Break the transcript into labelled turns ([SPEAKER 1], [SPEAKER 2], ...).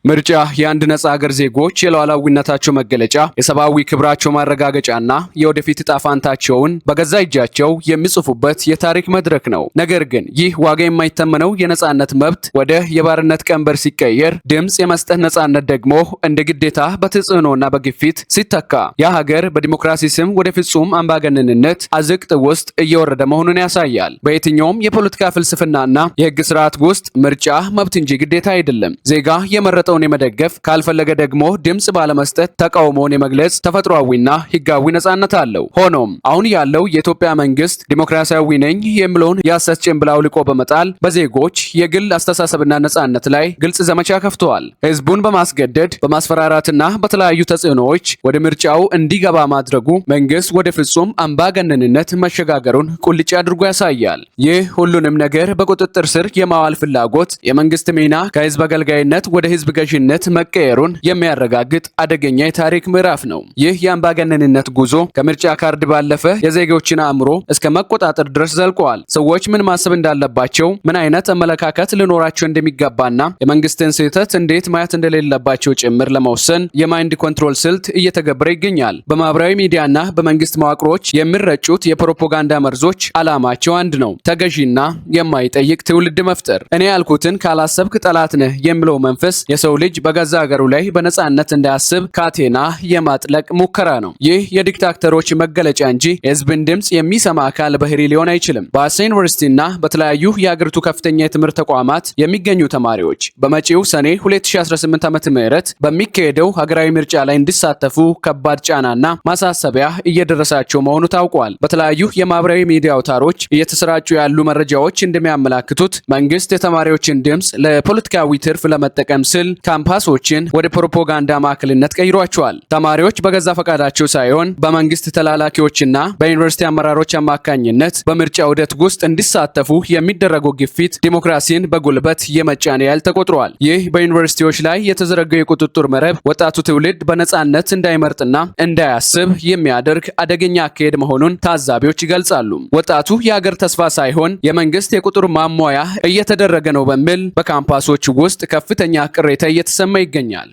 [SPEAKER 1] ምርጫ የአንድ ነጻ ሀገር ዜጎች የሉዓላዊነታቸው መገለጫ፣ የሰብአዊ ክብራቸው ማረጋገጫና የወደፊት ዕጣ ፈንታቸውን በገዛ እጃቸው የሚጽፉበት የታሪክ መድረክ ነው። ነገር ግን ይህ ዋጋ የማይተመነው የነጻነት መብት ወደ የባርነት ቀንበር ሲቀየር፣ ድምጽ የመስጠት ነጻነት ደግሞ እንደ ግዴታ በተጽዕኖና በግፊት ሲተካ ያ ሀገር በዲሞክራሲ ስም ወደ ፍጹም አምባገነንነት አዘቅት ውስጥ እየወረደ መሆኑን ያሳያል። በየትኛውም የፖለቲካ ፍልስፍናና የህግ ስርዓት ውስጥ ምርጫ መብት እንጂ ግዴታ አይደለም። ዜጋ የመረጠውን የመደገፍ ካልፈለገ ደግሞ ድምጽ ባለመስጠት ተቃውሞውን የመግለጽ ተፈጥሯዊና ህጋዊ ነጻነት አለው። ሆኖም አሁን ያለው የኢትዮጵያ መንግስት ዲሞክራሲያዊ ነኝ የሚለውን የሐሰት ጭንብል አውልቆ በመጣል በዜጎች የግል አስተሳሰብና ነጻነት ላይ ግልጽ ዘመቻ ከፍተዋል። ህዝቡን በማስገደድ በማስፈራራትና በተለያዩ ተጽዕኖዎች ወደ ምርጫው እንዲገባ ማድረጉ መንግስት ወደ ፍጹም አምባገነንነት መሸጋገሩን ቁልጭ አድርጎ ያሳያል። ይህ ሁሉንም ነገር በቁጥጥር ስር የማዋል ፍላጎት የመንግስት ሚና ከህዝብ አገልጋይነት ወደ ህዝብ ገዥነት መቀየሩን የሚያረጋግጥ አደገኛ የታሪክ ምዕራፍ ነው። ይህ የአምባገነንነት ጉዞ ከምርጫ ካርድ ባለፈ የዜጎችን አእምሮ እስከ መቆጣጠር ድረስ ዘልቀዋል። ሰዎች ምን ማሰብ እንዳለባቸው፣ ምን አይነት አመለካከት ሊኖራቸው እንደሚገባና የመንግስትን ስህተት እንዴት ማየት እንደሌለባቸው ጭምር ለመወሰን የማይንድ ኮንትሮል ስልት እየተገበረ ይገኛል። በማህበራዊ ሚዲያና በመንግስት መዋቅሮች የሚረጩት የፕሮፓጋንዳ መርዞች ዓላማቸው አንድ ነው፤ ተገዢና የማይጠይቅ ትውልድ መፍጠር። እኔ ያልኩትን ካላሰብክ ጠላት ነህ የሚለው መንፈስ የሰው ልጅ በገዛ ሀገሩ ላይ በነጻነት እንዳያስብ ካቴና የማጥለቅ ሙከራ ነው። ይህ የዲክታተሮች መገለጫ እንጂ የህዝብን ድምጽ የሚሰማ አካል ባህሪ ሊሆን አይችልም። በአሳ ዩኒቨርሲቲና በተለያዩ የሀገሪቱ ከፍተኛ የትምህርት ተቋማት የሚገኙ ተማሪዎች በመጪው ሰኔ 2018 ዓ.ም በሚካሄደው ሀገራዊ ምርጫ ላይ እንዲሳተፉ ከባድ ጫናና ማሳሰቢያ እየደረሳቸው መሆኑ ታውቋል። በተለያዩ የማህበራዊ ሚዲያ አውታሮች እየተሰራጩ ያሉ መረጃዎች እንደሚያመላክቱት መንግስት የተማሪዎችን ድምጽ ለፖለቲካዊ ትርፍ ለመጠቀም ስል ካምፓሶችን ወደ ፕሮፓጋንዳ ማዕከልነት ቀይሯቸዋል። ተማሪዎች በገዛ ፈቃዳቸው ሳይሆን በመንግስት ተላላኪዎችና በዩኒቨርሲቲ አመራሮች አማካኝነት በምርጫ ዑደት ውስጥ እንዲሳተፉ የሚደረገው ግፊት ዲሞክራሲን በጉልበት የመጫን ያህል ተቆጥሯል። ይህ በዩኒቨርሲቲዎች ላይ የተዘረጋው የቁጥጥር መረብ ወጣቱ ትውልድ በነጻነት እንዳይመርጥና እንዳያስብ የሚያደርግ አደገኛ አካሄድ መሆኑን ታዛቢዎች ይገልጻሉ። ወጣቱ የሀገር ተስፋ ሳይሆን የመንግስት የቁጥር ማሟያ እየተደረገ ነው በሚል በካምፓሶች ውስጥ ከፍተኛ ቅሬታ እየተሰማ ይገኛል።